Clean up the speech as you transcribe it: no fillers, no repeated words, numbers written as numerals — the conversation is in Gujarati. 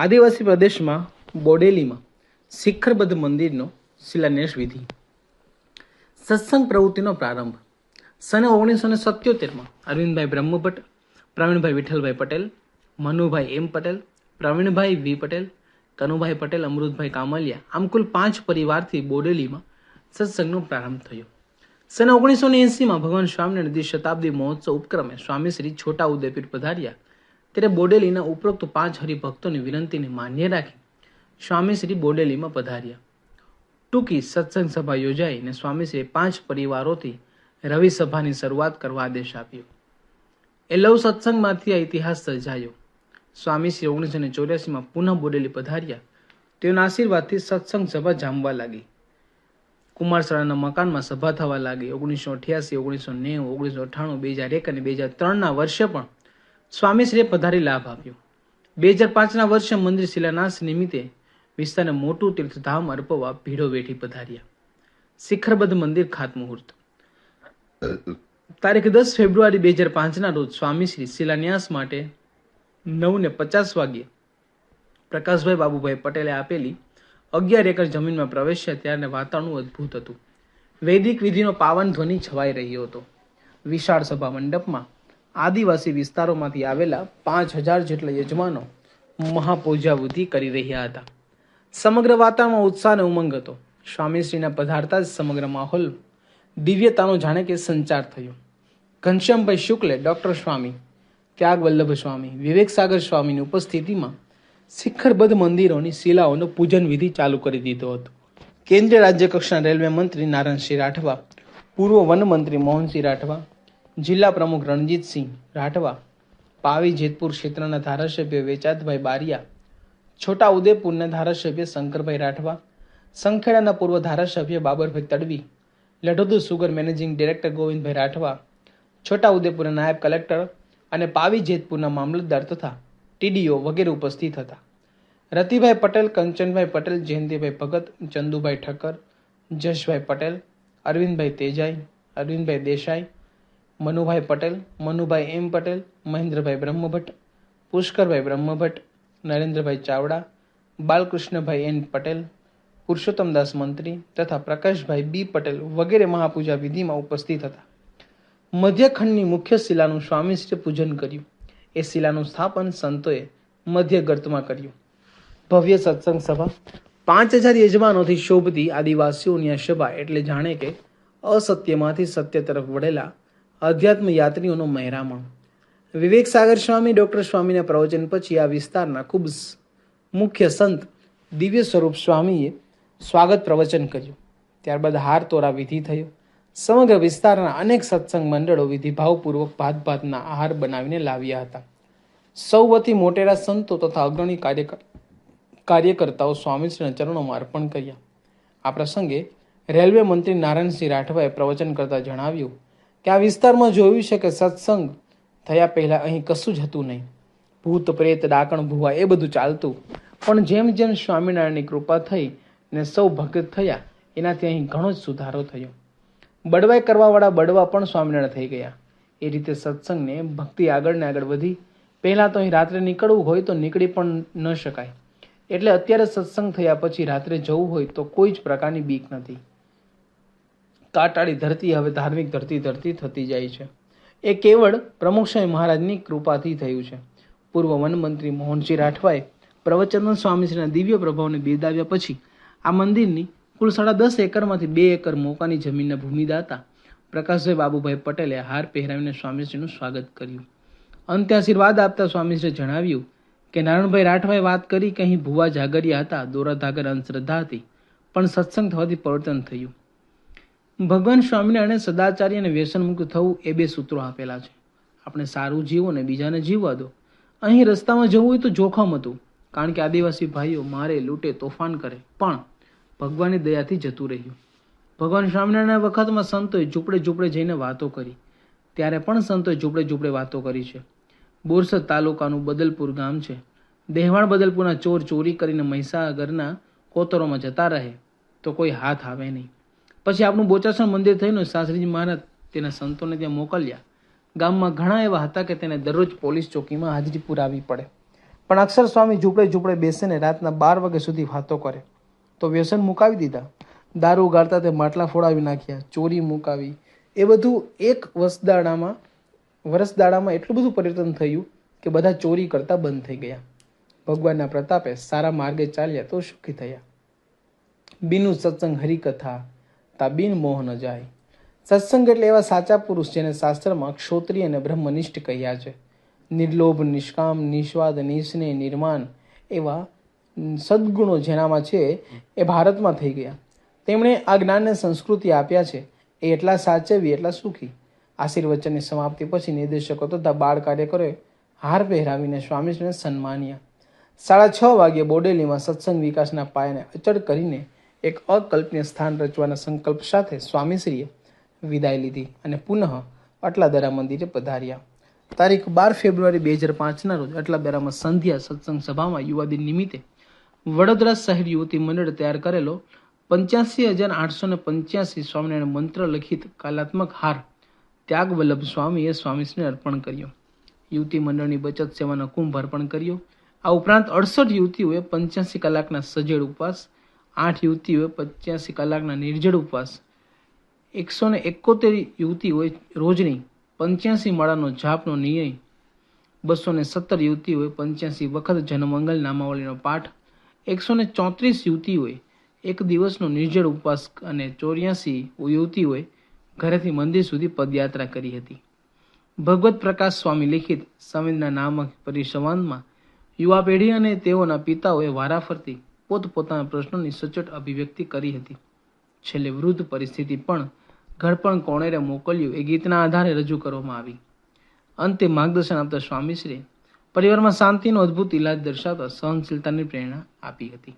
આદિવાસી પ્રદેશમાં બોડેલીમાં શિખરબદ્ધ મંદિરનો શિલાન્યાસ વિધિ. સત્સંગ પ્રવૃત્તિનો પ્રારંભ સને 1977માં અરવિંદભાઈ બ્રહ્મભટ્ટ, પ્રવીણભાઈ વિઠ્ઠલભાઈ પટેલ, મનુભાઈ એમ પટેલ, પ્રવીણભાઈ વી પટેલ, કનુભાઈ પટેલ, અમૃતભાઈ કામલિયા આમ કુલ 5 પરિવારથી બોડેલીમાં સત્સંગનો પ્રારંભ થયો. સને 1980માં ભગવાન સ્વામિનારાયણ દ્વિશતાબ્દી મહોત્સવ ઉપક્રમે સ્વામી શ્રી છોટા ઉદેપુર પધાર્યા ત્યારે બોડેલીના ઉપરોક્ત 5 હરિભક્તોની વિનંતીને માન્ય રાખી સ્વામી શ્રી બોડેલીમાં પધાર્યા. ટૂંકી સત્સંગ સભા યોજાઈને સ્વામીશ્રીએ 5 પરિવારોથી રવિ સભાની શરૂઆત કરવા આદેશ આપ્યો. એ લવ સત્સંગમાંથી આ ઇતિહાસ સર્જાયો. સ્વામીશ્રી 1984માં પુનઃ બોડેલી પધાર્યા. તેઓના આશીર્વાદથી સત્સંગ સભા જામવા લાગી. કુમારસરાના મકાનમાં સભા થવા લાગી. 1988, 1990, 1998, 2001 અને 2003ના વર્ષે પણ સ્વામીશ્રીએ પધારી લાભ આપ્યો. 2005ના વર્ષે મંદિર શિલાન્યાસ નિમિત્તે વિસ્તારને મોટું તીર્થધામ અર્પવા ભીડો વેઠી પધાર્યા. શિખરબદ્ધ મંદિર ખાતમુહૂર્ત તારીખ 10 ફેબ્રુઆરી 2005ના રોજ સ્વામીશ્રી શિલાન્યાસ માટે 9:50 વાગ્યે પ્રકાશભાઈ બાબુભાઈ પટેલે આપેલી 11 એકર જમીનમાં પ્રવેશ્યા ત્યારે વાતાવરણ અદ્ભુત હતું. વૈદિક વિધિનો પાવન ધ્વનિ છવાઈ રહ્યો હતો. વિશાળ સભા મંડપમાં આદિવાસી વિસ્તારોમાંથી આવેલા 5000 જેટલા યજમાનો મહાપૂજાવિધિ કરી રહ્યા હતા. સમગ્ર વાતાવરણમાં ઉત્સાહ અને ઉમંગ હતો. સ્વામીશ્રીના પધારતા જ સમગ્ર માહોલ દિવ્યતાનો જાણે કે સંચાર થયો. ઘનશ્યામભાઈ શુક્લે, ડોક્ટર સ્વામી, ત્યાગ વલ્લભ સ્વામી, વિવેક સાગર સ્વામીની ઉપસ્થિતિમાં શિખરબદ્ધ મંદિરોની શિલાઓનો પૂજન વિધિ ચાલુ કરી દીધો હતો. કેન્દ્રીય રાજ્ય કક્ષાના રેલવે મંત્રી નારાયણસિંહ રાઠવા, પૂર્વ વન મંત્રી મોહનસિંહ રાઠવા, જિલ્લા પ્રમુખ રણજીતસિંહ રાઠવા, પાવી જેતપુર ક્ષેત્રના ધારાસભ્ય વેચાતભાઈ બારિયા, છોટા ઉદેપુરના ધારાસભ્ય શંકરભાઈ રાઠવા, સંખેડાના પૂર્વ ધારાસભ્ય બાબરભાઈ તડવી, લઢોદુ sugar managing director Govindbhai Rathwa, છોટા ઉદેપુરના નાયબ કલેક્ટર અને પાવી જેતપુરના મામલતદાર તથા ટીડીઓ વગેરે ઉપસ્થિત હતા. રતિભાઈ પટેલ, કંચનભાઈ પટેલ, જયંતિભાઈ ભગત, ચંદુભાઈ ઠક્કર, જશભાઈ પટેલ, અરવિંદભાઈ તેજાઈ, અરવિંદભાઈ દેસાઈ, મનુભાઈ પટેલ, મનુભાઈ એમ પટેલ, મહેન્દ્રભાઈ બ્રહ્મભટ્ટ, પુષ્કરભાઈ બ્રહ્મભટ્ટ, નરેન્દ્રભાઈ ચાવડા, બાલકૃષ્ણભાઈ એન પટેલ, પુરુષોત્તમદાસ મંત્રી તથા પ્રકાશભાઈ બી પટેલ વગેરે મહાપૂજા વિધિમાં ઉપસ્થિત હતા. મધ્યખંડની મુખ્ય શિલાનું સ્વામીશ્રીએ પૂજન કર્યું. એ શિલાનું સ્થાપન સંતોએ મધ્ય ગર્તમાં કર્યું. ભવ્ય સત્સંગ સભા 5000 યજમાનોથી શોભતી આદિવાસીઓની આ સભા એટલે જાણે કે અસત્યમાંથી સત્ય તરફ વળેલા અધ્યાત્મ યાત્રીઓનો મહેરામણ. વિવેક સાગર સ્વામી, ડોક્ટર સ્વામીના પ્રવચન પછી આ વિસ્તારના ખૂબ મુખ્ય સંત દિવ્ય સ્વરૂપ સ્વામીએ સ્વાગત પ્રવચન કર્યું. ત્યારબાદ હાર તોરા વિધિ થયો. સમગ્ર વિસ્તારના અનેક સત્સંગ મંડળો વિધિભાવપૂર્વક ભાતના આહાર બનાવીને લાવ્યા હતા. સૌ વતી મોટેરા સંતો તથા અગ્રણી કાર્યકર્તાઓ સ્વામીશ્રીના ચરણોમાં અર્પણ કર્યા. આ પ્રસંગે રેલવે મંત્રી નારાયણસિંહ રાઠવાએ પ્રવચન કરતા જણાવ્યું કે આ વિસ્તારમાં જોયું છે કે સત્સંગ થયા પહેલા અહીં કશું જ હતું નહીં. ભૂત પ્રેત, ડાકણ, ભુવા એ બધું ચાલતું, પણ જેમ જેમ સ્વામિનારાયણની કૃપા થઈ ને સૌ ભક્ત થયા એનાથી અહીં ઘણો જ સુધારો થયો. બડવાઈ કરવાવાળા બડવા પણ સ્વામિનારાયણ થઈ ગયા. એ રીતે સત્સંગને ભક્તિ આગળ ને આગળ વધી. પહેલાં તો અહીં રાત્રે નીકળવું હોય તો નીકળી પણ ન શકાય. એટલે અત્યારે સત્સંગ થયા પછી રાત્રે જવું હોય તો કોઈ જ પ્રકારની બીક નથી. કાટાળી ધરતી હવે ધાર્મિક ધરતી થતી જાય છે. એ કેવળ પ્રમુખસ્વામી મહારાજની કૃપાથી થયું છે. પૂર્વ વન મંત્રી મોહનસિંહ રાઠવાએ પ્રવચનમાં સ્વામીશ્રીના દિવ્ય પ્રભાવને બિરદાવ્યા પછી આ મંદિરની કુલ 10.5 એકરમાંથી 2 એકર મોકાની જમીનના ભૂમિદાતા પ્રકાશભાઈ બાબુભાઈ પટેલે હાર પહેરાવીને સ્વામીશ્રીનું સ્વાગત કર્યું. અંતે આશીર્વાદ આપતા સ્વામીશ્રીએ જણાવ્યું કે નારાયણભાઈ રાઠવાએ વાત કરી કે અહીં ભુવા જાગરિયા હતા, દોરા ધાગર અંધશ્રદ્ધા હતી, પણ સત્સંગ થવાથી પરિવર્તન થયું. ભગવાન સ્વામિનારાયણે સદાચારી અને વ્યસનમુક્ત થવું એ 2 સૂત્રો આપેલા છે. આપણે સારું જીવો ને બીજાને જીવવા દો. અહીં રસ્તામાં જવું હોય તો જોખમ હતું, કારણ કે આદિવાસી ભાઈઓ મારે, લૂંટે, તોફાન કરે, પણ ભગવાનની દયાથી જતું રહ્યું. ભગવાન સ્વામિનારાયણના વખતમાં સંતોએ ઝૂંપડે જઈને વાતો કરી. ત્યારે પણ સંતોએ ઝૂંપડે વાતો કરી છે. બોરસદ તાલુકાનું બદલપુર ગામ છે. દેહવાણ બદલપુરના ચોર ચોરી કરીને મહીસાગરના કોતરોમાં જતા રહે તો કોઈ હાથ આવે નહીં. પછી આપણું બોચાસણ મંદિર થઈને શાસ્ત્રીજી મહારાજ તેના સંતોને ત્યાં મોકલ્યા. ગામમાં ઘણા એવા હતા કે તેને દરરોજ પોલીસ ચોકીમાં હાજરી પુરાવી પડે. પણ અક્ષર સ્વામી ઝૂંપડે બેસીને રાતના 12 વાગ્યા સુધી વાતો કરે. તો વ્યસન મુકાવી દીધા, દારૂ ગાળતા તે માટલા ફોડાવી નાખ્યા, ચોરી મુકાવી. એ બધું એક વરસદાડામાં એટલું બધું પરિવર્તન થયું કે બધા ચોરી કરતા બંધ થઈ ગયા. ભગવાનના પ્રતાપે સારા માર્ગે ચાલ્યા તો સુખી થયા. બિનુ સત્સંગ હરિકથા તા બિન મોહ ન જાય. સત્સંગ એટલે એવા સાચા પુરુષ જેને શાસ્ત્રમાં ક્ષોત્રિય અને બ્રહ્મનિષ્ઠ કહ્યા છે. નિર્લોભ, નિષ્કામ, નિસ્વાદ, નિસ્નેહ, નિર્માન એવા સદગુણો જેનામાં છે એ ભારતમાં થઈ ગયા. તેમણે આ જ્ઞાનને સંસ્કૃતિ આપ્યા છે. એ એટલા સાચવી એટલા સુખી. આશીર્વચનની સમાપ્તિ પછી નિર્દેશકો તથા બાળ કાર્યકરોએ હાર પહેરાવીને સ્વામીશ્રીને સન્માન્યા. 6:30 વાગ્યે બોડેલીમાં સત્સંગ વિકાસના પાયાને અચળ કરીને એક અકલ્પનીય સ્થાન રચવાના સંકલ્પ સાથે સ્વામીશ્રીએ વિદાય લીધી અને પુનઃ અટલાદરા મંદિરે પધાર્યા. તારીખ 12 ફેબ્રુઆરી 2005ના રોજ અટલાદરામાં સંધ્યા સત્સંગ સભામાં યુવાદિન નિમિત્તે વડોદરા શહેર યુવતી મંડળ તૈયાર કરેલો 85,885 સ્વામિનારાયણ મંત્ર લખિત કલાત્મક હાર ત્યાગ વલ્લભ સ્વામીએ સ્વામીશ્રીને અર્પણ કર્યો. યુવતી મંડળની બચત સેવાનો કુંભ અર્પણ કર્યો. આ ઉપરાંત 68 યુવતીઓએ 85 કલાકના સજેડ ઉપવાસ, 8 યુવતીઓએ 85 કલાકના નિર્જળ ઉપવાસ, 171 યુવતીઓએ રોજની 85 માળાનો જાપનો નિયમ, 217 યુવતીઓએ 85 વખત જનમંગલ નામાવલીનો પાઠ, 134 યુવતીઓએ એક દિવસનો નિર્જળ ઉપવાસ અને 84 યુવતીઓએ ઘરેથી મંદિર સુધી પદયાત્રા કરી હતી. ભગવત પ્રકાશ સ્વામી લિખિત સંવેદના નામક પરિસંવાદમાં યુવા પેઢી અને તેઓના પિતાઓએ વારાફરતી પોતપોતાના પ્રશ્નોની સચોટ અભિવ્યક્તિ કરી હતી. છેલ્લે વૃદ્ધ પરિસ્થિતિ પણ ઘડપણ કોણેરે મોકલ્યું એ ગીતના આધારે રજૂ કરવામાં આવી. અંતે માર્ગદર્શન આપતા સ્વામીશ્રીએ પરિવારમાં શાંતિનો અદ્ભુત ઇલાજ દર્શાવતા સહનશીલતાની પ્રેરણા આપી હતી.